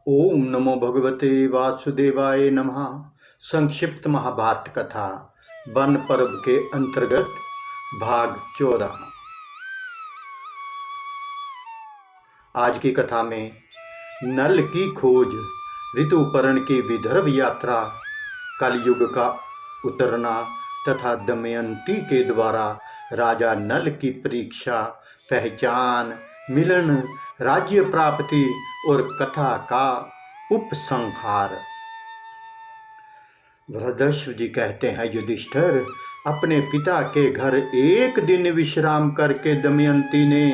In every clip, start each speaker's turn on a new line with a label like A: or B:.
A: ओम नमो भगवते वासुदेवाय नमः। संक्षिप्त महाभारत कथा वन पर्व के अंतर्गत भाग 14। आज की कथा में नल की खोज, ऋतुपर्ण की विदर्भ यात्रा, कलयुग का उतरना तथा दमयंती के द्वारा राजा नल की परीक्षा, पहचान, मिलन, राज्य प्राप्ति और कथा का उपसंहार। भरतश्व जी कहते हैं, युधिष्ठिर, अपने पिता के घर एक दिन विश्राम करके दमयंती ने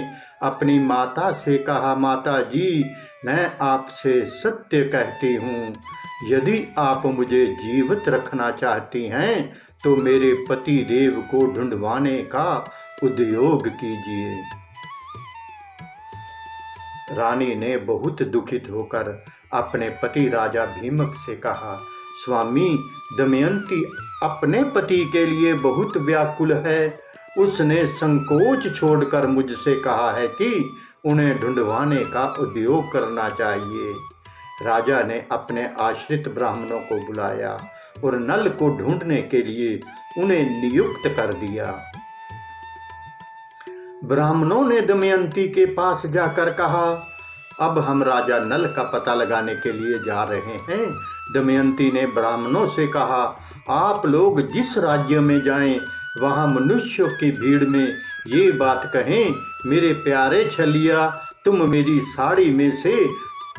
A: अपनी माता से कहा, माता जी, मैं आपसे सत्य कहती हूँ, यदि आप मुझे जीवित रखना चाहती हैं तो मेरे पति देव को ढूंढवाने का उद्योग कीजिए। रानी ने बहुत दुखित होकर अपने पति राजा भीमक से कहा, स्वामी, दमयंती अपने पति के लिए बहुत व्याकुल है। उसने संकोच छोड़कर मुझसे कहा है कि उन्हें ढूंढवाने का उद्योग करना चाहिए। राजा ने अपने आश्रित ब्राह्मणों को बुलाया और नल को ढूंढने के लिए उन्हें नियुक्त कर दिया। ब्राह्मणों ने दमयंती के पास जाकर कहा, अब हम राजा नल का पता लगाने के लिए जा रहे हैं। दमयंती ने ब्राह्मणों से कहा, आप लोग जिस राज्य में जाएं, वहां मनुष्यों की भीड़ में ये बात कहें, मेरे प्यारे छलिया, तुम मेरी साड़ी में से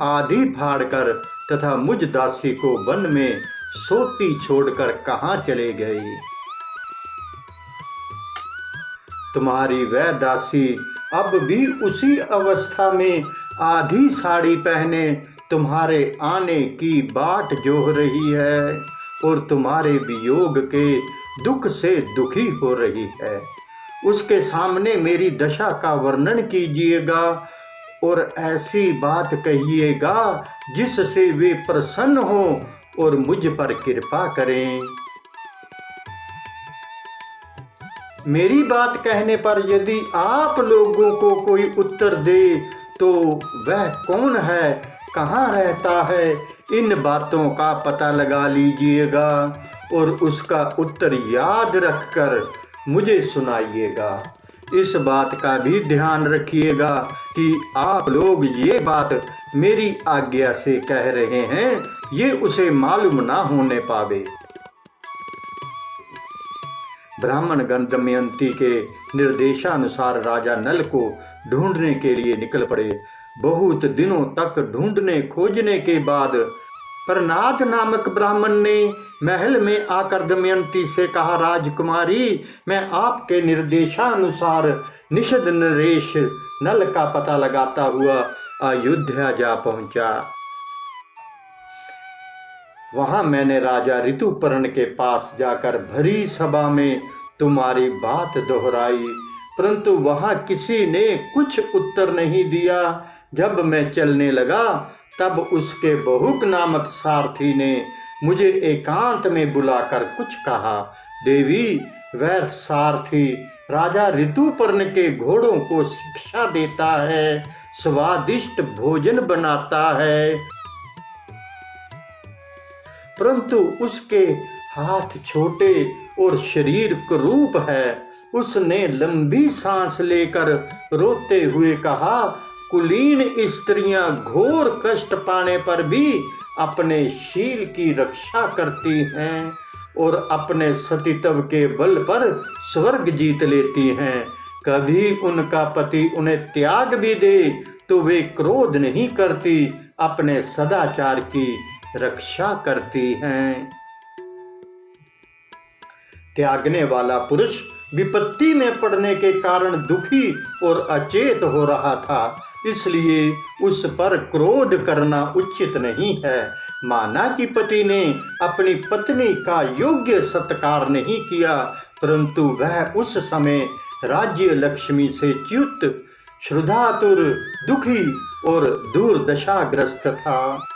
A: आधी फाड़कर तथा मुझ दासी को वन में सोती छोड़कर कहाँ चले गए। तुम्हारी वह दासी अब भी उसी अवस्था में आधी साड़ी पहने तुम्हारे आने की बाट जोह रही है और तुम्हारे वियोग के दुख से दुखी हो रही है। उसके सामने मेरी दशा का वर्णन कीजिएगा और ऐसी बात कहिएगा जिससे वे प्रसन्न हो और मुझ पर कृपा करें। मेरी बात कहने पर यदि आप लोगों को कोई उत्तर दे तो वह कौन है, कहाँ रहता है, इन बातों का पता लगा लीजिएगा और उसका उत्तर याद रखकर मुझे सुनाइएगा। इस बात का भी ध्यान रखिएगा कि आप लोग ये बात मेरी आज्ञा से कह रहे हैं, ये उसे मालूम ना होने पावे। ब्राह्मणगण दमयंती के निर्देशानुसार राजा नल को ढूंढने के लिए निकल पड़े। बहुत दिनों तक ढूंढने खोजने के बाद प्रनाथ नामक ब्राह्मण ने महल में आकर दमयंती से कहा, राजकुमारी, मैं आपके निर्देशानुसार निषद नरेश नल का पता लगाता हुआ अयोध्या जा पहुंचा। वहां मैंने राजा ऋतुपर्ण के पास जाकर भरी सभा में तुम्हारी बात दोहराई, परंतु वहां किसी ने कुछ उत्तर नहीं दिया। जब मैं चलने लगा तब उसके बहुक नामक सारथी ने मुझे एकांत में बुलाकर कुछ कहा। देवी, वह सारथी राजा ऋतुपर्ण के घोड़ों को शिक्षा देता है, स्वादिष्ट भोजन बनाता है, परंतु उसके हाथ छोटे और शरीर कुरूप है। उसने लंबी सांस लेकर रोते हुए कहा, कुलीन स्त्रियां घोर कष्ट पाने पर भी अपने शील की रक्षा करती हैं और अपने सतीत्व के बल पर स्वर्ग जीत लेती हैं। कभी उनका पति उन्हें त्याग भी दे तो वे क्रोध नहीं करती, अपने सदाचार की रक्षा करती हैं। त्यागने वाला पुरुष विपत्ति में पड़ने के कारण दुखी और अचेत हो रहा था, इसलिए उस पर क्रोध करना उचित नहीं है। माना कि पति ने अपनी पत्नी का योग्य सत्कार नहीं किया, परंतु वह उस समय राज्य लक्ष्मी से च्युत, श्रद्धातुर, दुखी और दुर्दशाग्रस्त था।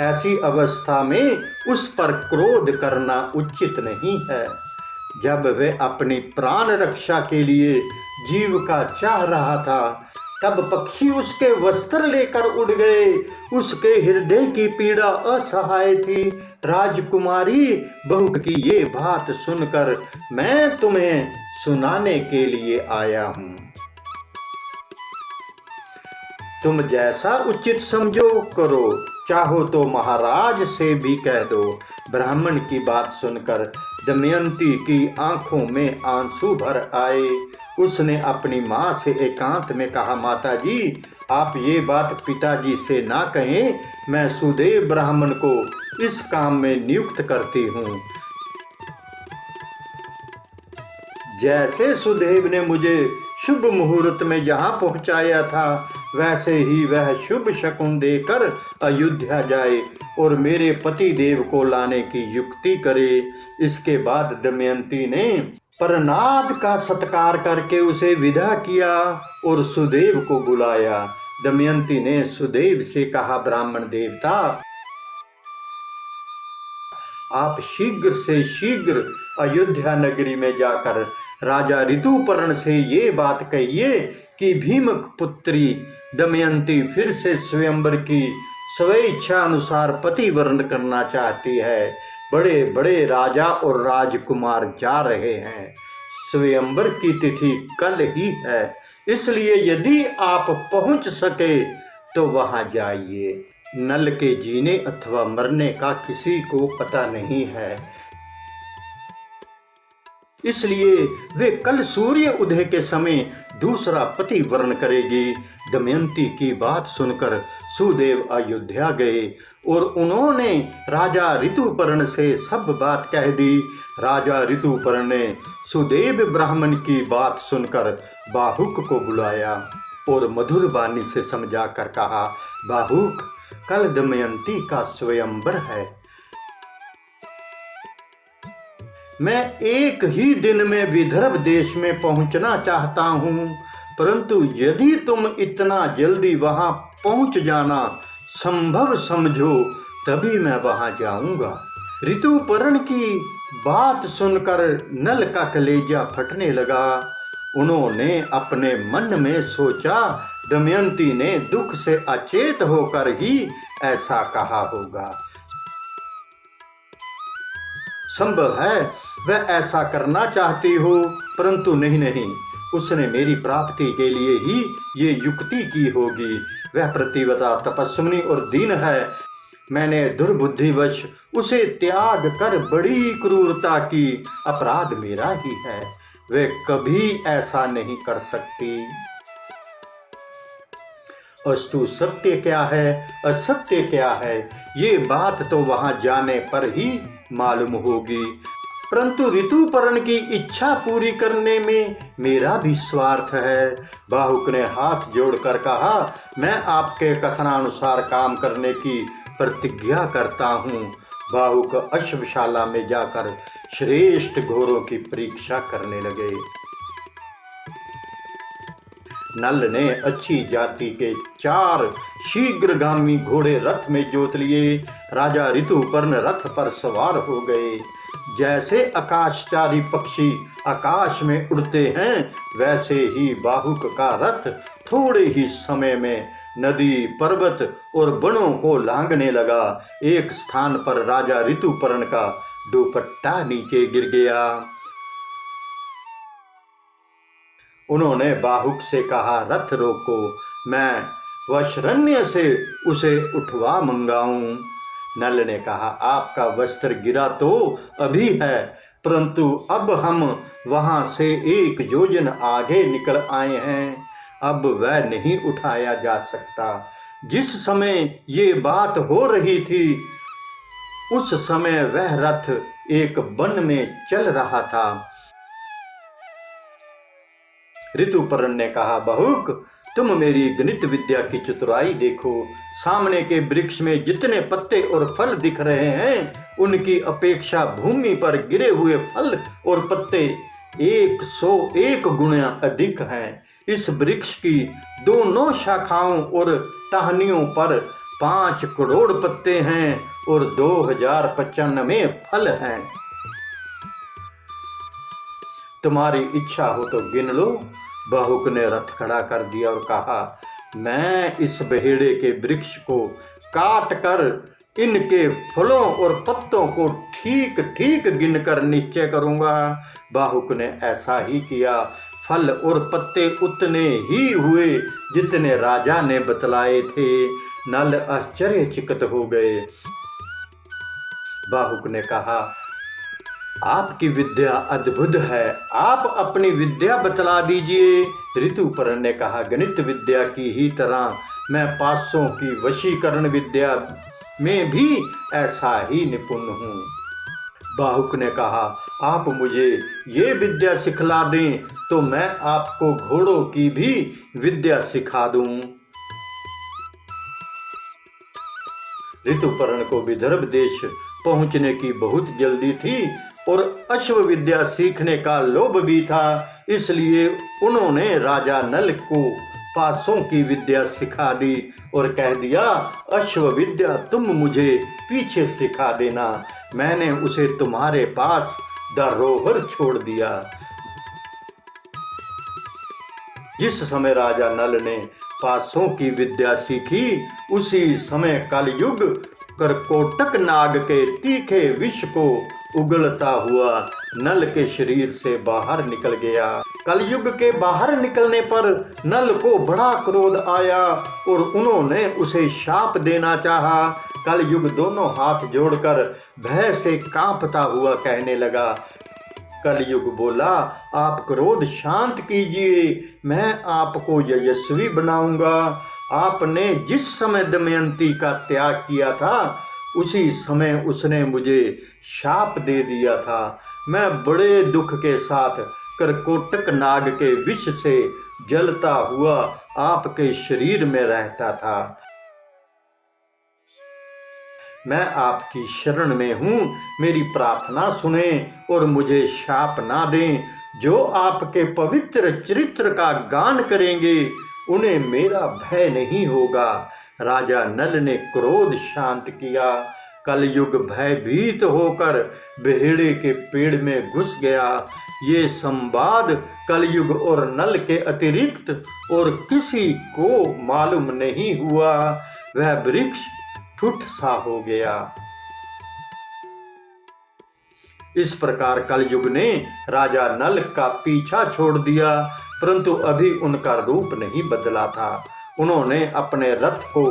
A: ऐसी अवस्था में उस पर क्रोध करना उचित नहीं है। जब वह अपनी प्राण रक्षा के लिए जीव का चाह रहा था, तब पक्षी उसके वस्त्र लेकर उड़ गए। उसके हृदय की पीड़ा असहाय थी। राजकुमारी, बहू की ये बात सुनकर मैं तुम्हें सुनाने के लिए आया हूँ। तुम जैसा उचित समझो करो, चाहो तो महाराज से भी कह दो। ब्राह्मण की बात सुनकर दमयंती की आंखों में आंसू भर आए। उसने अपनी माँ से एकांत में कहा, माता जी, आप ये बात पिताजी से ना कहें। मैं सुदेव ब्राह्मण को इस काम में नियुक्त करती हूँ। जैसे सुदेव ने मुझे शुभ मुहूर्त में यहाँ पहुँचाया था, वैसे ही वह शुभ शकुन देकर अयोध्या जाए और मेरे पति देव को लाने की युक्ति करे। इसके बाद दमयंती ने प्रनाद का सत्कार करके उसे विदा किया और सुदेव को बुलाया। दमयंती ने सुदेव से कहा, ब्राह्मण देवता, आप शीघ्र से शीघ्र अयोध्या नगरी में जाकर राजा ऋतुपर्ण से ये बात कहिए कि भीमक पुत्री दमयंती फिर से स्वयंवर की स्वेच्छा अनुसार पति वर्ण करना चाहती है। बड़े बड़े राजा और राजकुमार जा रहे हैं। स्वयंवर की तिथि कल ही है, इसलिए यदि आप पहुंच सके तो वहां जाइए। नल के जीने अथवा मरने का किसी को पता नहीं है, इसलिए वे कल सूर्य उदय के समय दूसरा पति वर्ण करेगी। दमयंती की बात सुनकर सुदेव अयोध्या गए और उन्होंने राजा ऋतुपर्ण से सब बात कह दी। राजा ऋतुपर्ण ने सुदेव ब्राह्मण की बात सुनकर बाहुक को बुलाया और मधुर वाणी से समझा कर कहा, बाहुक, कल दमयंती का स्वयंवर है। मैं एक ही दिन में विदर्भ देश में पहुंचना चाहता हूं, परंतु यदि तुम इतना जल्दी वहां पहुंच जाना संभव समझो तभी मैं वहां जाऊंगा। ऋतुपर्ण की बात सुनकर नल का कलेजा फटने लगा। उन्होंने अपने मन में सोचा, दमयंती ने दुख से अचेत होकर ही ऐसा कहा होगा। संभव है वह ऐसा करना चाहती हो, परंतु नहीं, उसने मेरी प्राप्ति के लिए ही ये युक्ति की होगी। वह प्रतिवता, तपस्विनी और दीन है। मैंने दुर्बुद्धिवश उसे त्याग कर बड़ी क्रूरता की। अपराध मेरा ही है, वे कभी ऐसा नहीं कर सकती। अस्तु, सत्य क्या है असत्य क्या है, ये बात तो वहां जाने पर ही मालूम होगी। परंतु ऋतुपर्ण की इच्छा पूरी करने में मेरा भी स्वार्थ है। बाहुक ने हाथ जोड़कर कहा, मैं आपके कथनानुसार काम करने की प्रतिज्ञा करता हूँ। बाहुक अश्वशाला में जाकर श्रेष्ठ घोड़ों की परीक्षा करने लगे। नल ने अच्छी जाति के 4 शीघ्रगामी घोड़े रथ में जोत लिए। राजा ऋतुपर्ण रथ पर सवार हो गए। जैसे आकाशचारी पक्षी आकाश में उड़ते हैं, वैसे ही बाहुक का रथ थोड़े ही समय में नदी, पर्वत और वनों को लांघने लगा। एक स्थान पर राजा ऋतुपर्ण का दुपट्टा नीचे गिर गया। उन्होंने बाहुक से कहा, रथ रोको, मैं वशरण्य से उसे उठवा मंगाऊं। नल ने कहा, आपका वस्त्र गिरा तो अभी है, परंतु अब हम वहां से 1 योजन आगे निकल आए हैं। अब वह नहीं उठाया जा सकता। जिस समय ये बात हो रही थी, उस समय वह रथ एक वन में चल रहा था। ऋतुपर्ण ने कहा, बाहुक, तुम मेरी गणित विद्या की चतुराई देखो। सामने के वृक्ष में जितने पत्ते और फल दिख रहे हैं, उनकी अपेक्षा भूमि पर गिरे हुए फल और पत्ते 101 गुना अधिक हैं। इस वृक्ष की दोनों शाखाओं और टहनियों पर 5 करोड़ पत्ते हैं और 2095 फल हैं। तुम्हारी इच्छा हो तो गिन लो। बाहुक ने रथ खड़ा कर दिया और कहा, मैं इस बहेड़े के वृक्ष को काट कर इनके फलों और पत्तों को ठीक ठीक गिनकर निश्चय करूंगा। बाहुक ने ऐसा ही किया। फल और पत्ते उतने ही हुए जितने राजा ने बतलाए थे। नल आश्चर्यचकित हो गए। बाहुक ने कहा, आपकी विद्या अद्भुत है, आप अपनी विद्या बतला दीजिए। ऋतुपर्ण ने कहा, गणित विद्या की ही तरह मैं पासों की वशीकरण विद्या में भी ऐसा ही निपुण हूँ। बाहुक ने कहा, आप मुझे ये विद्या सिखला दें तो मैं आपको घोड़ों की भी विद्या सिखा दूं। ऋतुपर्ण को विदर्भ देश पहुंचने की बहुत जल्दी थी और अश्व विद्या सीखने का लोभ भी था, इसलिए उन्होंने राजा नल को पासों की विद्या सिखा दी और कह दिया, अश्व विद्या तुम मुझे पीछे सिखा देना, मैंने उसे तुम्हारे पास धरोहर छोड़ दिया। जिस समय राजा नल ने पासों की विद्या सीखी, उसी समय कलयुग करकोटक नाग के तीखे विष को उगलता हुआ नल के शरीर से बाहर निकल गया। कलयुग के बाहर निकलने पर नल को बड़ा क्रोध आया और उन्होंने उसे शाप देना चाहा। कलयुग दोनों हाथ जोड़कर भय से कांपता हुआ कहने लगा। कलयुग बोला, आप क्रोध शांत कीजिए, मैं आपको यशस्वी बनाऊंगा। आपने जिस समय दमयंती का त्याग किया था, उसी समय उसने मुझे शाप दे दिया था। मैं बड़े दुख के साथ करकोटक नाग के विष से जलता हुआ आपके शरीर में रहता था। मैं आपकी शरण में हूँ, मेरी प्रार्थना सुने और मुझे शाप ना दें। जो आपके पवित्र चरित्र का गान करेंगे, उन्हें मेरा भय नहीं होगा। राजा नल ने क्रोध शांत किया। कलयुग भयभीत होकर बेहड़े के पेड़ में घुस गया। ये संवाद कलयुग और नल के अतिरिक्त और किसी को मालूम नहीं हुआ। वह वृक्ष ठुठ सा हो गया। इस प्रकार कलयुग ने राजा नल का पीछा छोड़ दिया, परंतु अभी उनका रूप नहीं बदला था। उन्होंने अपने रथ को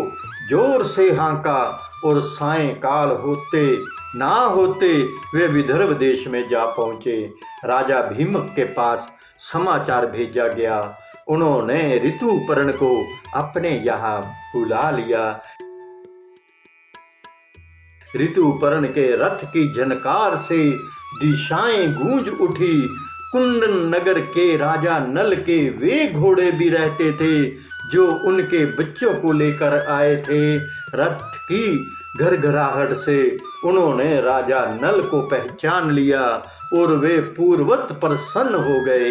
A: जोर से हाँका और सायंकाल होते ना होते वे विदर्भ देश में जा पहुंचे। राजा भीमक के पास समाचार भेजा गया। उन्होंने ऋतुपर्ण को अपने यहाँ बुला लिया। ऋतुपर्ण के रथ की झनकार से दिशाएं गूंज उठी। कुंदन नगर के राजा नल के वे घोड़े भी रहते थे जो उनके बच्चों को लेकर आए थे। रथ की घरघराहट से उन्होंने राजा नल को पहचान लिया और वे पूर्वत प्रसन्न हो गए।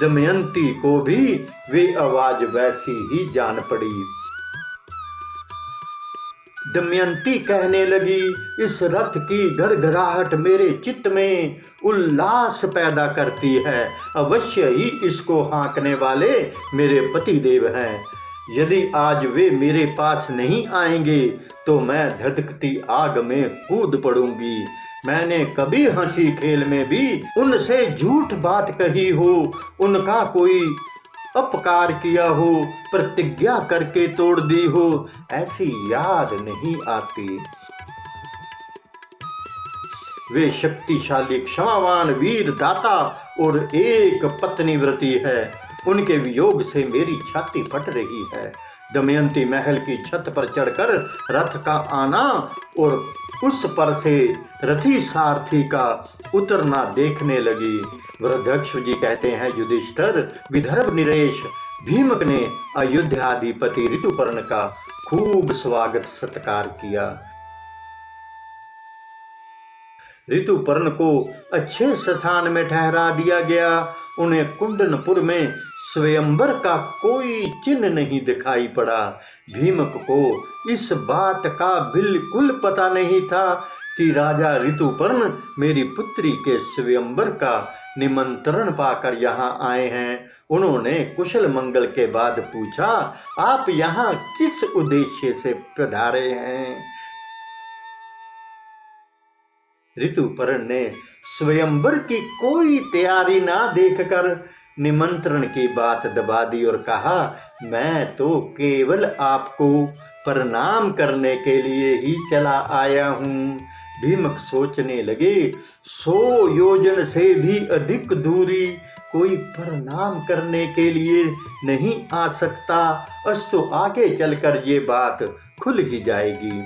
A: दमयंती को भी वे आवाज वैसी ही जान पड़ी। दमयंती कहने लगी, इस रथ की घरघराहट मेरे चित्त में उल्लास पैदा करती है। अवश्य ही इसको हाँकने वाले मेरे पति देव हैं। यदि आज वे मेरे पास नहीं आएंगे तो मैं धधकती आग में कूद पड़ूंगी। मैंने कभी हंसी खेल में भी उनसे झूठ बात कही हो, उनका कोई अपकार किया हो, प्रतिज्ञा करके तोड़ दी हो, ऐसी याद नहीं आती। वे शक्तिशाली, क्षमावान, वीर, दाता और एक पत्नी व्रती है। उनके वियोग से मेरी छाती फट रही है। दमयंती महल की छत पर चढ़कर रथ का आना और उस पर से रथी सारथी का उतरना देखने लगी। वृद्धक्ष जी कहते हैं, युधिष्ठिर विदर्भ नरेश भीमक ने अयोध्याधिपति ऋतुपर्ण का खूब स्वागत सत्कार किया। ऋतुपर्ण को अच्छे स्थान में ठहरा दिया गया। उन्हें कुंदनपुर में स्वयंवर का कोई चिन्ह नहीं दिखाई पड़ा। भीमक को इस बात का बिल्कुल पता नहीं था कि राजा ऋतुपर्ण मेरी पुत्री के स्वयंवर का निमंत्रण पाकर यहाँ आए हैं। उन्होंने कुशल मंगल के बाद पूछा, आप यहाँ किस उद्देश्य से पधारे हैं? ऋतुपर्ण ने स्वयंवर की कोई तैयारी ना देखकर निमंत्रण की बात दबा दी और कहा, मैं तो केवल आपको प्रणाम करने के लिए ही चला आया हूँ। भीमक सोचने लगे, 100 योजन से भी अधिक दूरी कोई प्रणाम करने के लिए नहीं आ सकता। अस्तु आगे चलकर ये बात खुल ही जाएगी।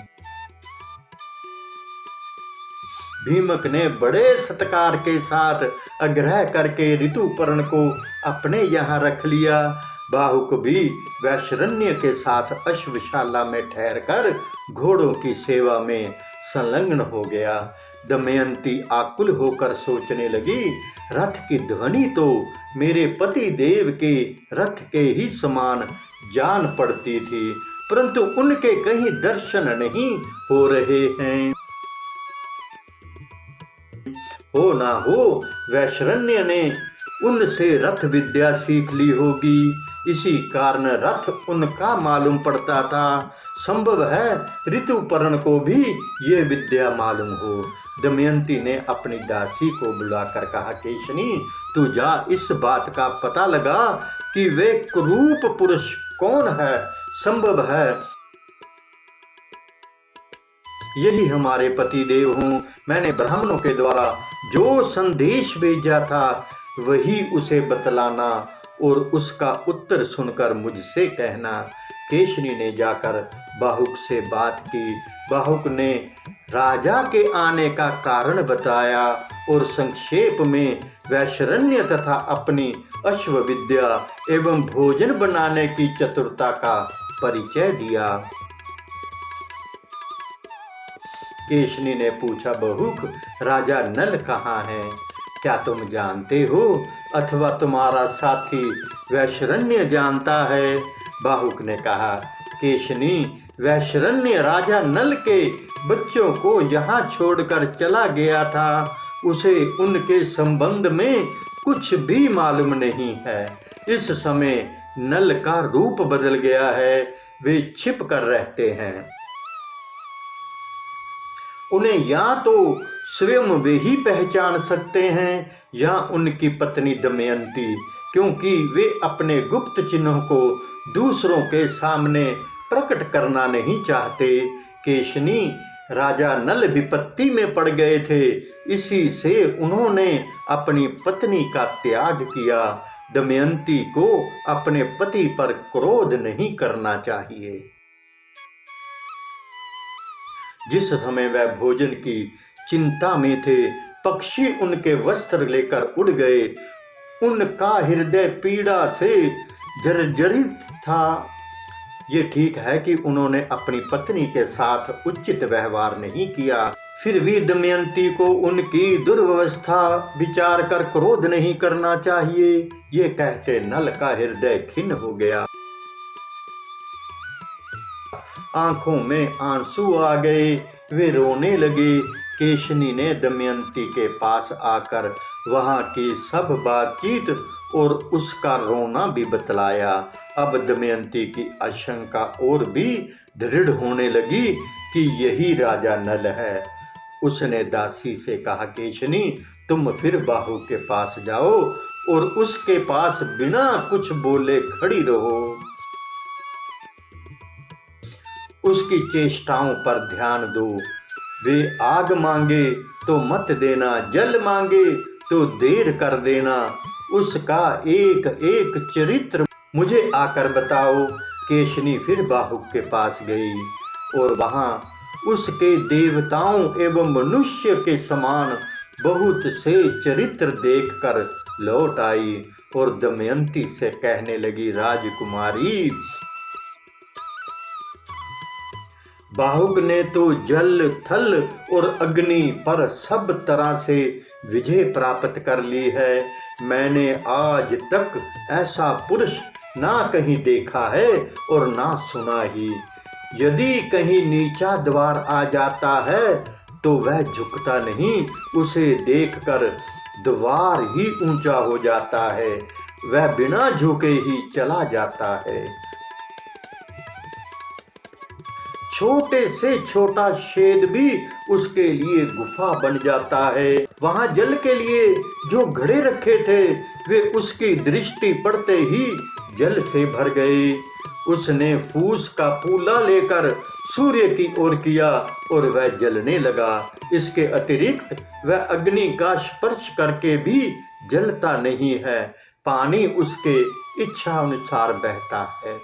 A: भीमक ने बड़े सत्कार के साथ आग्रह करके ऋतुपर्ण को अपने यहाँ रख लिया। बाहुक भी वैशरण्य के साथ अश्वशाला में ठहरकर घोड़ों की सेवा में संलग्न हो गया। दमयंती आकुल होकर सोचने लगी, रथ की ध्वनि तो मेरे पति देव के रथ के ही समान जान पड़ती थी, परंतु उनके कहीं दर्शन नहीं हो रहे हैं। हो ना हो वैशरण्य ने उनसे रथ विद्या सीख ली होगी, इसी कारण रथ उनका मालूम पड़ता था। संभव है ऋतुपर्ण को भी ये विद्या मालूम हो। दमयंती ने अपनी दासी को बुलाकर कहा, केशनी तू जा इस बात का पता लगा कि वे कुरूप पुरुष कौन है। संभव है यही हमारे पति देव हों। मैंने ब्राह्मणों के द्वारा जो संदेश भेजा था वही उसे बतलाना और उसका उत्तर सुनकर मुझसे कहना। केशनी ने जाकर बाहुक से बात की। बाहुक ने राजा के आने का कारण बताया और संक्षेप में वैशरण्य तथा अपनी अश्व विद्या एवं भोजन बनाने की चतुरता का परिचय दिया। केशनी ने पूछा, बहुक राजा नल कहाँ है? क्या तुम जानते हो अथवा तुम्हारा साथी वैशरण्य जानता है? बाहुक ने कहा, केशनी वैशरण्य राजा नल के बच्चों को यहाँ छोड़कर चला गया था। उसे उनके संबंध में कुछ भी मालूम नहीं है। इस समय नल का रूप बदल गया है, वे छिप कर रहते हैं। उन्हें या तो स्वयं वे ही पहचान सकते हैं या उनकी पत्नी दमयंती, क्योंकि वे अपने गुप्त चिन्हों को दूसरों के सामने प्रकट करना नहीं चाहते। केशनी राजा नल विपत्ति में पड़ गए थे, इसी से उन्होंने अपनी पत्नी का त्याग किया। दमयंती को अपने पति पर क्रोध नहीं करना चाहिए। जिस समय वह भोजन की चिंता में थे, पक्षी उनके वस्त्र लेकर उड़ गए। उनका हृदय पीड़ा से जर्जरित था। ये ठीक है कि उन्होंने अपनी पत्नी के साथ उचित व्यवहार नहीं किया, फिर भी दमयंती को उनकी दुर्व्यवस्था विचार कर क्रोध नहीं करना चाहिए। ये कहते नल का हृदय खिन्न हो गया। आंखों में आंसू आ गए, वे रोने लगे। केशनी ने दमयंती के पास आकर वहां की सब बातचीत और उसका रोना भी बतलाया। अब दमयंती की आशंका और भी दृढ़ होने लगी कि यही राजा नल है। उसने दासी से कहा, केशनी तुम फिर बाहु के पास जाओ और उसके पास बिना कुछ बोले खड़ी रहो। उसकी चेष्टाओं पर ध्यान दो। वे आग मांगे तो मत देना, जल मांगे तो देर कर देना। उसका एक एक चरित्र मुझे आकर बताओ। केशनी फिर बाहुक के पास गई और वहां उसके देवताओं एवं मनुष्य के समान बहुत से चरित्र देखकर लौट आई और दमयंती से कहने लगी, राजकुमारी बाहुक ने तो जल, थल और अग्नि पर सब तरह से विजय प्राप्त कर ली है। मैंने आज तक ऐसा पुरुष ना कहीं देखा है और ना सुना ही। यदि कहीं नीचा द्वार आ जाता है तो वह झुकता नहीं, उसे देखकर द्वार ही ऊंचा हो जाता है, वह बिना झुके ही चला जाता है। छोटे से छोटा छेद भी उसके लिए गुफा बन जाता है। वहां जल के लिए जो घड़े रखे थे वे उसकी दृष्टि पड़ते ही जल से भर गए। उसने फूस का फूला लेकर सूर्य की ओर किया और वह जलने लगा। इसके अतिरिक्त वह अग्नि का स्पर्श करके भी जलता नहीं है। पानी उसके इच्छा अनुसार बहता है।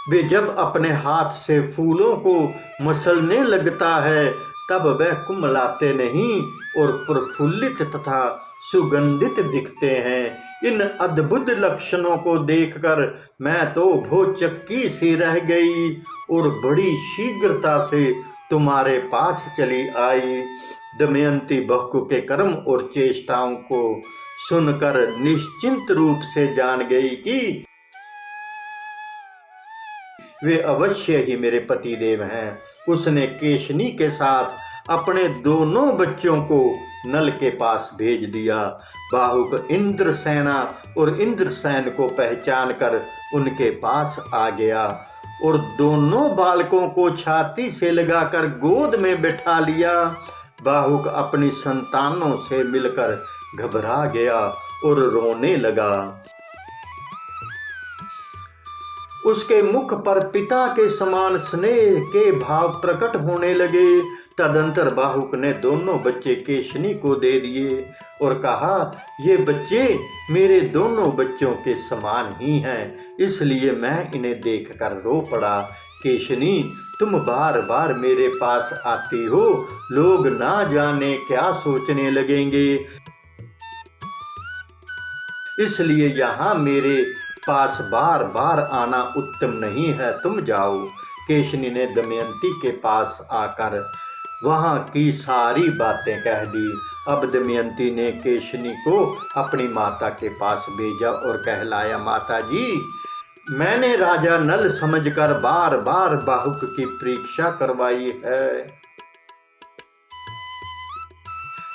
A: वे जब अपने हाथ से फूलों को मसलने लगता है तब वह कुमलाते नहीं और प्रफुल्लित तथा सुगंधित दिखते हैं। इन अद्भुत लक्षणों को देखकर मैं तो भौचक्की सी रह गई और बड़ी शीघ्रता से तुम्हारे पास चली आई। दमयंती बहु के कर्म और चेष्टाओं को सुनकर निश्चिंत रूप से जान गई कि वे अवश्य ही मेरे पति देव हैं। उसने केशनी के साथ अपने दोनों बच्चों को नल के पास भेज दिया। बाहुक इंद्रसेना और इंद्रसेन को पहचान कर उनके पास आ गया और दोनों बालकों को छाती से लगाकर गोद में बैठा लिया। बाहुक अपनी संतानों से मिलकर घबरा गया और रोने लगा। उसके मुख पर पिता के समान स्नेह के भाव प्रकट होने लगे। तदंतर बाहुक ने दोनों बच्चे केशनी को दे दिए और कहा, ये बच्चे मेरे दोनों बच्चों के समान ही हैं, इसलिए मैं इन्हें देखकर रो पड़ा। केशनी, तुम बार बार मेरे पास आती हो, लोग ना जाने क्या सोचने लगेंगे, इसलिए यहाँ मेरे पास बार बार आना उत्तम नहीं है, तुम जाओ। केशनी ने दमयंती के पास आकर वहां की सारी बातें कह दी। अब दमयंती ने केशनी को अपनी माता के पास भेजा और कहलाया, माता जी, मैंने राजा नल समझकर बार बार बाहुक की परीक्षा करवाई है।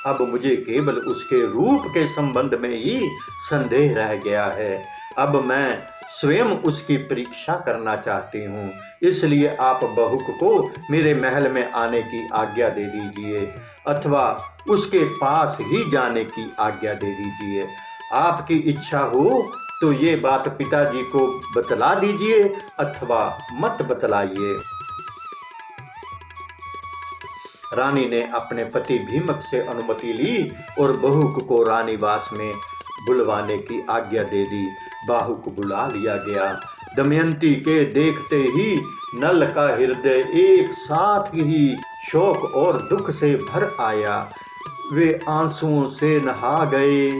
A: अब मुझे केवल उसके रूप के संबंध में ही संदेह रह गया है। अब मैं स्वयं उसकी परीक्षा करना चाहती हूँ, इसलिए आप बहुक को मेरे महल में आने की आज्ञा दे दीजिए अथवा उसके पास ही जाने की आज्ञा दे दीजिए। आपकी इच्छा हो तो ये बात पिताजी को बतला दीजिए अथवा मत बतलाइए। रानी ने अपने पति भीमक से अनुमति ली और बहुक को रानीवास में बुलवाने की आज्ञा दे दी। बाहुक बुला लिया गया। दमयंती के देखते ही नल का हृदय एक साथ ही शोक और दुख से भर आया। वे आंसुओं से नहा गए।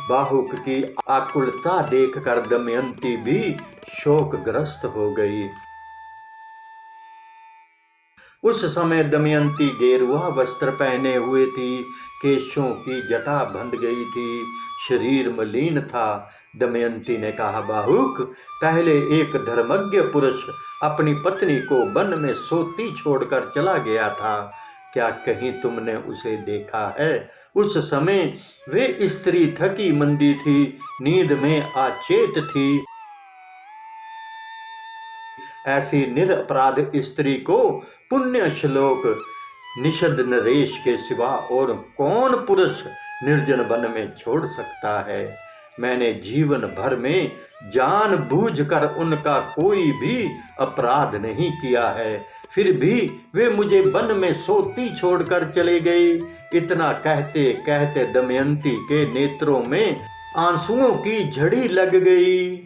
A: बाहुक की आकुलता देखकर दमयंती भी शोकग्रस्त हो गई। उस समय दमयंती गेरुआ वस्त्र पहने हुए थी, केशों की जटा बंध गई थी, शरीर मलिन था। दमयंती ने कहा, बाहुक, पहले एक धर्मज्ञ पुरुष अपनी पत्नी को वन में सोती छोड़कर चला गया था, क्या कहीं तुमने उसे देखा है? उस समय वे स्त्री थकी मंदी थी, नींद में अचेत थी। ऐसी निरपराध स्त्री को पुण्य श्लोक निषद नरेश के सिवा और कौन पुरुष निर्जन वन में छोड़ सकता है? मैंने जीवन भर में जानबूझकर उनका कोई भी अपराध नहीं किया है, फिर भी वे मुझे वन में सोती छोड़कर चले गए। इतना कहते कहते दमयंती के नेत्रों में आंसुओं की झड़ी लग गई।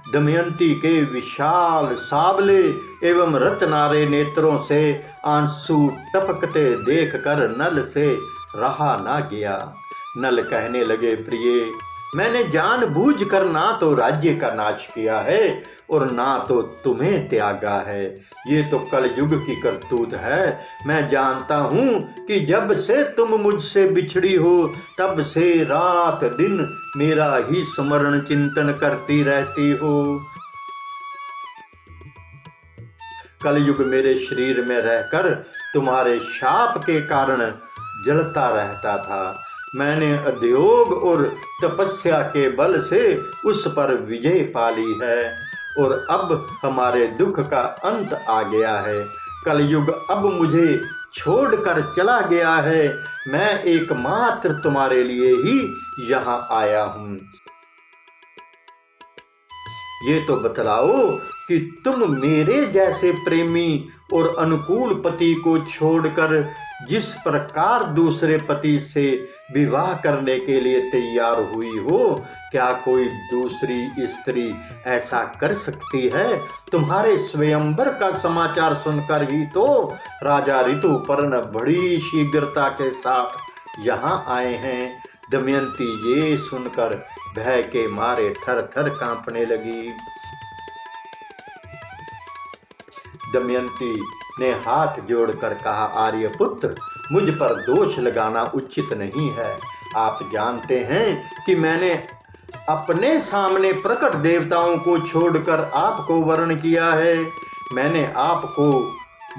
A: दमयंती के विशाल साबले एवं रत्नारे नेत्रों से आंसू टपकते देखकर नल से रहा ना गया। नल कहने लगे, प्रिय, मैंने जानबूझकर ना तो राज्य का नाश किया है और ना तो तुम्हें त्यागा है, ये तो कलयुग की करतूत है। मैं जानता हूँ कि जब से तुम मुझसे बिछड़ी हो तब से रात दिन मेरा ही स्मरण चिंतन करती रहती हो। कलयुग मेरे शरीर में रहकर तुम्हारे शाप के कारण जलता रहता था। मैंने अध्योग और तपस्या के बल से उस पर विजय पाली है और अब हमारे दुख का अंत आ गया है। कलयुग अब मुझे छोड़कर चला गया है। मैं एकमात्र तुम्हारे लिए ही यहाँ आया हूँ। ये तो बतलाओ कि तुम मेरे जैसे प्रेमी और अनुकूल पति को छोड़कर जिस प्रकार दूसरे पति से विवाह करने के लिए तैयार हुई हो, क्या कोई दूसरी स्त्री ऐसा कर सकती है? तुम्हारे स्वयंवर का समाचार सुनकर ही तो राजा ऋतुपर्ण बड़ी शीघ्रता के साथ यहाँ आए हैं। दमयंती ये सुनकर भय के मारे थर थर कांपने लगी। दमयंती ने हाथ जोड़कर कहा, आर्यपुत्र, मुझ पर दोष लगाना उचित नहीं है। आप जानते हैं कि मैंने अपने सामने प्रकट देवताओं को छोड़कर आपको वर्ण किया है। मैंने आपको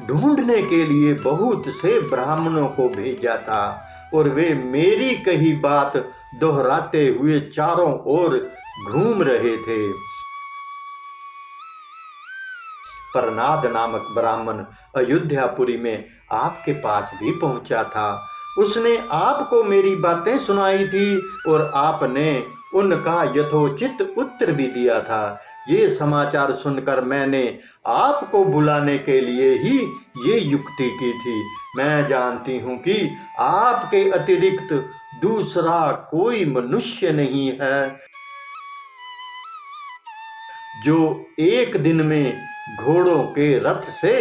A: ढूंढने के लिए बहुत से ब्राह्मणों को भेजा था और वे मेरी कही बात दोहराते हुए चारों ओर घूम रहे थे। प्रनाद नामक ब्राह्मण अयोध्यापुरी में आपके पास भी पहुंचा था। उसने आपको मेरी बातें सुनाई थी और आपने उनका यथोचित उत्तर भी दिया था। ये समाचार सुनकर मैंने आपको बुलाने के लिए ही ये युक्ति की थी। मैं जानती हूँ कि आपके अतिरिक्त दूसरा कोई मनुष्य नहीं है जो एक दिन में घोड़ों के रथ से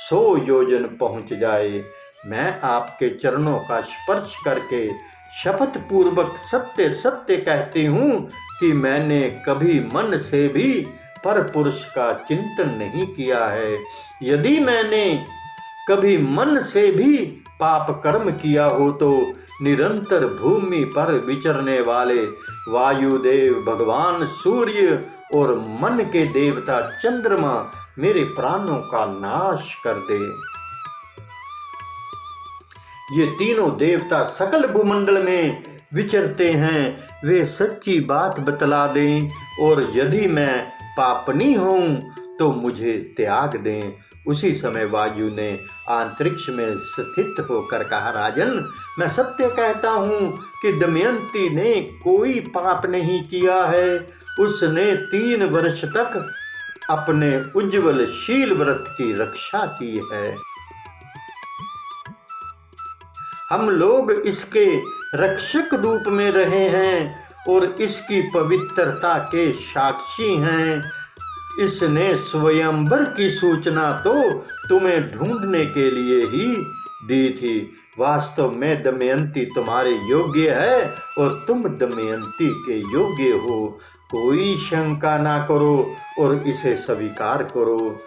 A: 100 योजन पहुंच जाए। मैं आपके चरणों का स्पर्श करके शपथ पूर्वक सत्य सत्य कहती हूँ कि मैंने कभी मन से भी पर पुरुष का चिंतन नहीं किया है। यदि मैंने कभी मन से भी पाप कर्म किया हो तो निरंतर भूमि पर विचरने वाले वायुदेव, भगवान सूर्य और मन के देवता चंद्रमा मेरे प्राणों का नाश कर दे। ये तीनों देवता सकल भूमंडल में विचरते हैं, वे सच्ची बात बतला दें और यदि मैं पापनी हूँ तो मुझे त्याग दें। उसी समय वायु ने अंतरिक्ष में स्थित होकर कहा, राजन, मैं सत्य कहता हूँ कि दमयंती ने कोई पाप नहीं किया है। उसने 3 वर्ष तक अपने उज्ज्वल शील व्रत की रक्षा की है। हम लोग इसके रक्षक रूप में रहे हैं और इसकी पवित्रता के साक्षी हैं। इसने स्वयंवर की सूचना तो तुम्हें ढूंढने के लिए ही दी थी। वास्तव में दमयंती तुम्हारे योग्य है और तुम दमयंती के योग्य हो। कोई शंका ना करो और इसे स्वीकार करो।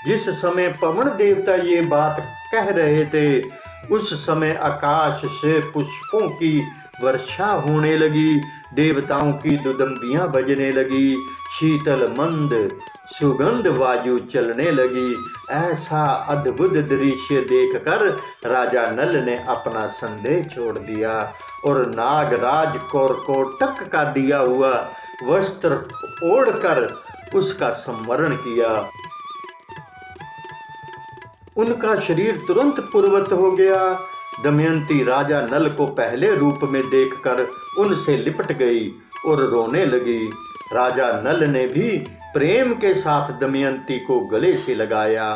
A: जिस समय पवन देवता ये बात कह रहे थे उस समय आकाश से पुष्पों की वर्षा होने लगी, देवताओं की दुदंबियां बजने लगी, शीतल मंद सुगंध वायु चलने लगी। ऐसा अद्भुत दृश्य देखकर राजा नल ने अपना संदेह छोड़ दिया और नागराज कोरकोटक का दिया हुआ वस्त्र ओढ़कर उसका संवरण किया। उनका शरीर तुरंत पूर्वत हो गया। दमयंती राजा नल को पहले रूप में देखकर उनसे लिपट गई और रोने लगी। राजा नल ने भी प्रेम के साथ दमयंती को गले से लगाया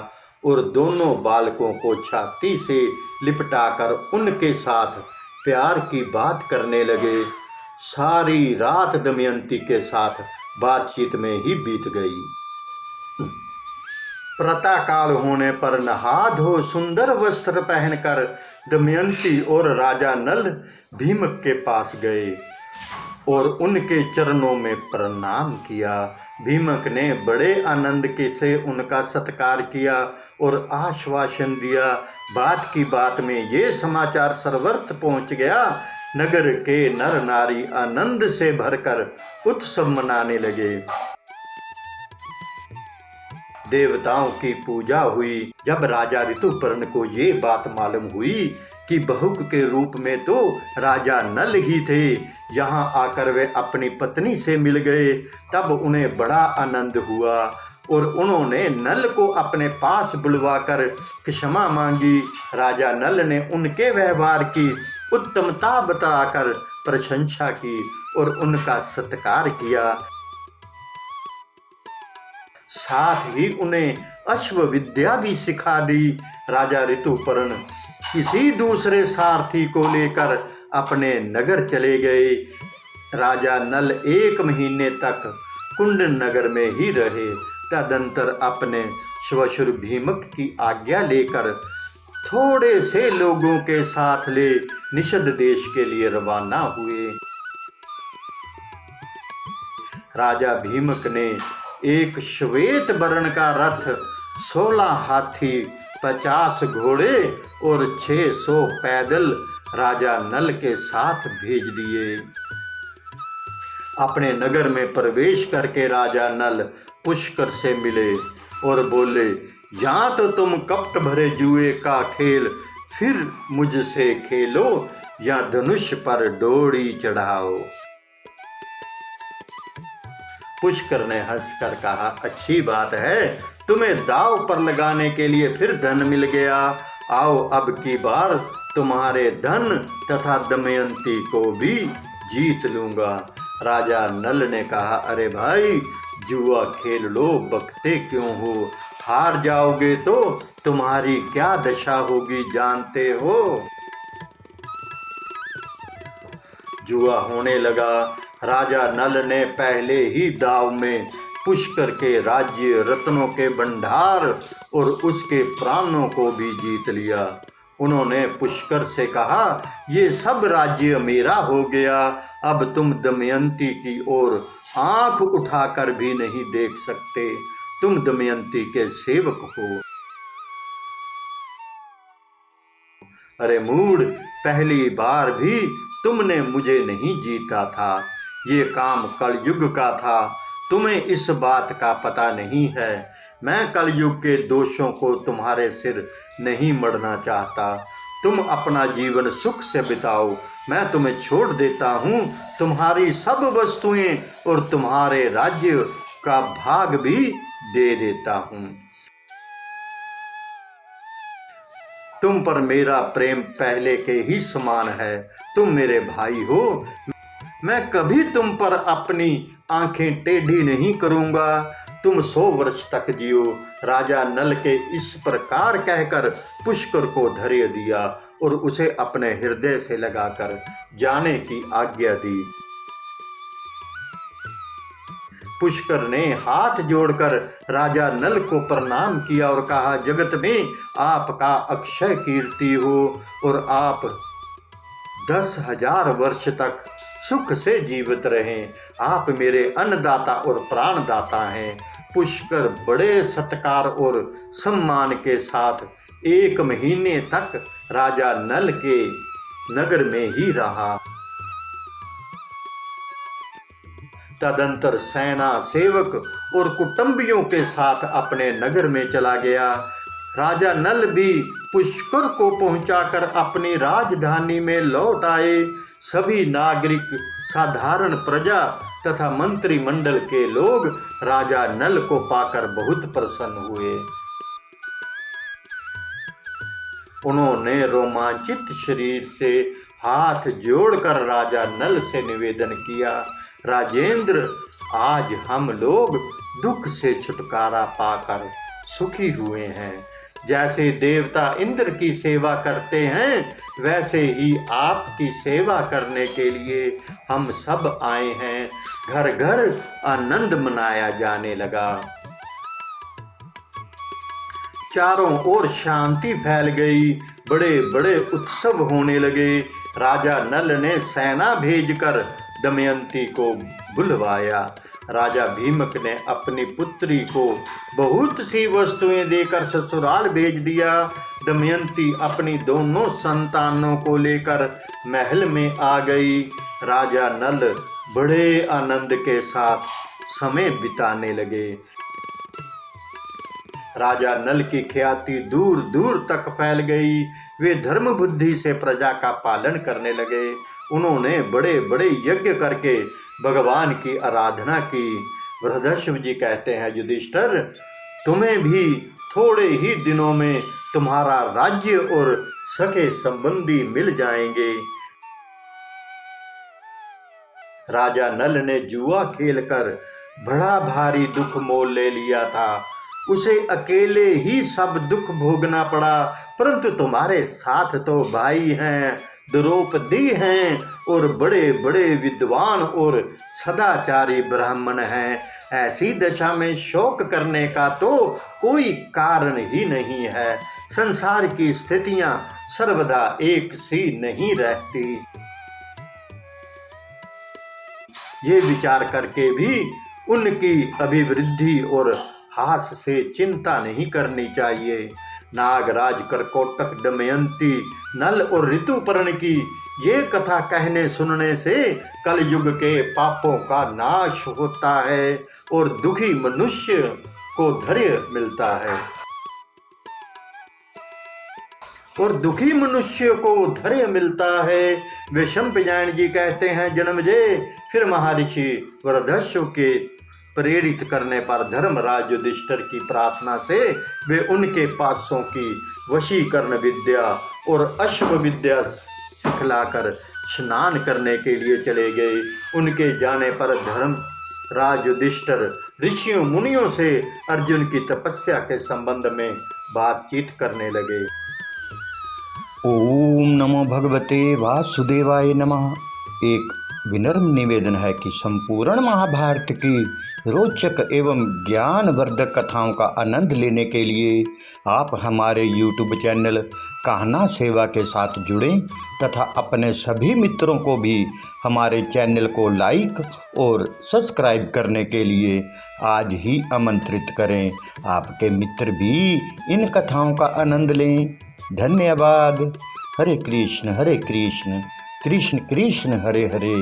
A: और दोनों बालकों को छाती से लिपटाकर उनके साथ प्यार की बात करने लगे। सारी रात दमयंती के साथ बातचीत में ही बीत गई। प्रातःकाल होने पर नहा धो सुंदर वस्त्र पहनकर दमयंती और राजा नल भीमक के पास गए और उनके चरणों में प्रणाम किया। भीमक ने बड़े आनंद के से उनका सत्कार किया और आश्वासन दिया। बात की बात में ये समाचार सर्वत्र पहुंच गया। नगर के नर नारी आनंद से भरकर उत्सव मनाने लगे। देवताओं की पूजा हुई। जब राजा ऋतुपर्ण को ये बात मालूम हुई कि बहुक के रूप में तो राजा नल ही थे, यहाँ आकर वे अपनी पत्नी से मिल गए, तब उन्हें बड़ा आनंद हुआ और उन्होंने नल को अपने पास बुलवाकर क्षमा मांगी। राजा नल ने उनके व्यवहार की उत्तमता बताकर प्रशंसा की और उनका सत्कार किया। साथ ही उन्हें अश्व विद्या भी सिखा दी। राजा ऋतुपर्ण किसी दूसरे सारथी को लेकर अपने नगर चले गए। राजा नल 1 महीने तक कुंड नगर में ही रहे। तदंतर अपने श्वशुर भीमक की आज्ञा लेकर थोड़े से लोगों के साथ ले निषद देश के लिए रवाना हुए। राजा भीमक ने एक श्वेत वर्ण का रथ, 16 हाथी, 50 घोड़े और 600 पैदल राजा नल के साथ भेज दिए। अपने नगर में प्रवेश करके राजा नल पुष्कर से मिले और बोले, या तो तुम कपट भरे जुए का खेल फिर मुझसे खेलो या धनुष पर डोरी चढ़ाओ। पुष्कर ने हंसकर कहा, अच्छी बात है, तुम्हें दाव पर लगाने के लिए फिर धन मिल गया। आओ अब की बार तुम्हारे धन तथा दमयंती को भी जीत लूंगा। राजा नल ने कहा, अरे भाई, जुआ खेल लो, बकते क्यों हो? हार जाओगे तो तुम्हारी क्या दशा होगी जानते हो? जुआ होने लगा। राजा नल ने पहले ही दाव में पुष्कर के राज्य, रत्नों के भंडार और उसके प्राणों को भी जीत लिया। उन्होंने पुष्कर से कहा, ये सब राज्य मेरा हो गया, अब तुम दमयंती की ओर आंख उठाकर भी नहीं देख सकते। तुम दमयंती के सेवक हो। अरे मूढ़, पहली बार भी तुमने मुझे नहीं जीता था। ये काम कलयुग का था, तुम्हें इस बात का पता नहीं है। मैं कलयुग के दोषों को तुम्हारे सिर नहीं मढ़ना चाहता। तुम अपना जीवन सुख से बिताओ, मैं तुम्हें छोड़ देता हूँ। तुम्हारी सब वस्तुएं और तुम्हारे राज्य का भाग भी दे देता हूँ। तुम पर मेरा प्रेम पहले के ही समान है। तुम मेरे भाई हो, मैं कभी तुम पर अपनी आंखें टेढ़ी नहीं करूंगा। तुम 100 वर्ष तक जियो। राजा नल के इस प्रकार कहकर पुष्कर को धैर्य दिया और उसे अपने हृदय से लगाकर जाने की आज्ञा दी। पुष्कर ने हाथ जोड़कर राजा नल को प्रणाम किया और कहा, जगत में आपका अक्षय कीर्ति हो और आप 10,000 वर्ष तक सुख से जीवित रहें। आप मेरे अन्नदाता और प्राणदाता हैं। पुष्कर बड़े सत्कार और सम्मान के साथ 1 महीने तक राजा नल के नगर में ही रहा। तदंतर सेना, सेवक और कुटुंबियों के साथ अपने नगर में चला गया। राजा नल भी पुष्कर को पहुंचाकर अपनी राजधानी में लौट आए। सभी नागरिक, साधारण प्रजा तथा मंत्रिमंडल के लोग राजा नल को पाकर बहुत प्रसन्न हुए। उन्होंने रोमांचित शरीर से हाथ जोड़कर राजा नल से निवेदन किया, राजेंद्र, आज हम लोग दुख से छुटकारा पाकर सुखी हुए हैं। जैसे देवता इंद्र की सेवा करते हैं वैसे ही आपकी सेवा करने के लिए हम सब आए हैं। घर घर आनंद मनाया जाने लगा। चारों ओर शांति फैल गई। बड़े बड़े उत्सव होने लगे। राजा नल ने सेना भेजकर दमयंती को बुलवाया। राजा भीमक ने अपनी पुत्री को बहुत सी वस्तुएं देकर ससुराल भेज दिया। दमयंती अपनी दोनों संतानों को लेकर महल में आ गई। राजा नल बड़े आनंद के साथ समय बिताने लगे। राजा नल की ख्याति दूर दूर तक फैल गई। वे धर्म बुद्धि से प्रजा का पालन करने लगे। उन्होंने बड़े बड़े यज्ञ करके भगवान की आराधना की। बृहदश्व जी कहते हैं, युधिष्ठिर, तुम्हें भी थोड़े ही दिनों में तुम्हारा राज्य और सखे संबंधी मिल जाएंगे। राजा नल ने जुआ खेलकर बड़ा भारी दुख मोल ले लिया था। उसे अकेले ही सब दुख भोगना पड़ा, परंतु तुम्हारे साथ तो भाई हैं, द्रौपदी हैं और बड़े बड़े विद्वान और सदाचारी ब्राह्मण हैं। ऐसी दशा में शोक करने का तो कोई कारण ही नहीं है। संसार की स्थितियां सर्वदा एक सी नहीं रहती। ये विचार करके भी उनकी अभिवृद्धि और हास से चिंता नहीं करनी चाहिए। नागराज, करकोटक, दमयंती, नल और ऋतुपर्ण की ये कथा कहने सुनने से कलयुग के पापों का नाश होता है और दुखी मनुष्य को धैर्य मिलता है। विषम जी कहते हैं, जन्मजय, फिर महर्षि वरदस्यु के प्रेरित करने पर धर्मराज युधिष्ठिर की प्रार्थना से वे उनके पासों की वशीकरण विद्या और अश्व विद्या सिखलाकर स्नान करने के लिए चले गए। उनके जाने पर धर्मराज युधिष्ठिर ऋषियों मुनियों से अर्जुन की तपस्या के संबंध में बातचीत करने लगे।
B: ओम नमो भगवते वासुदेवाय नमः। एक विनम्र निवेदन है कि संपूर्ण महाभारत की रोचक एवं ज्ञानवर्धक कथाओं का आनंद लेने के लिए आप हमारे YouTube चैनल कहना सेवा के साथ जुड़ें तथा अपने सभी मित्रों को भी हमारे चैनल को लाइक और सब्सक्राइब करने के लिए आज ही आमंत्रित करें। आपके मित्र भी इन कथाओं का आनंद लें। धन्यवाद। हरे कृष्ण कृष्ण कृष्ण हरे हरे,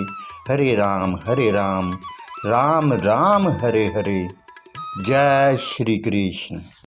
B: हरे राम राम राम हरे हरे। जय श्री कृष्ण।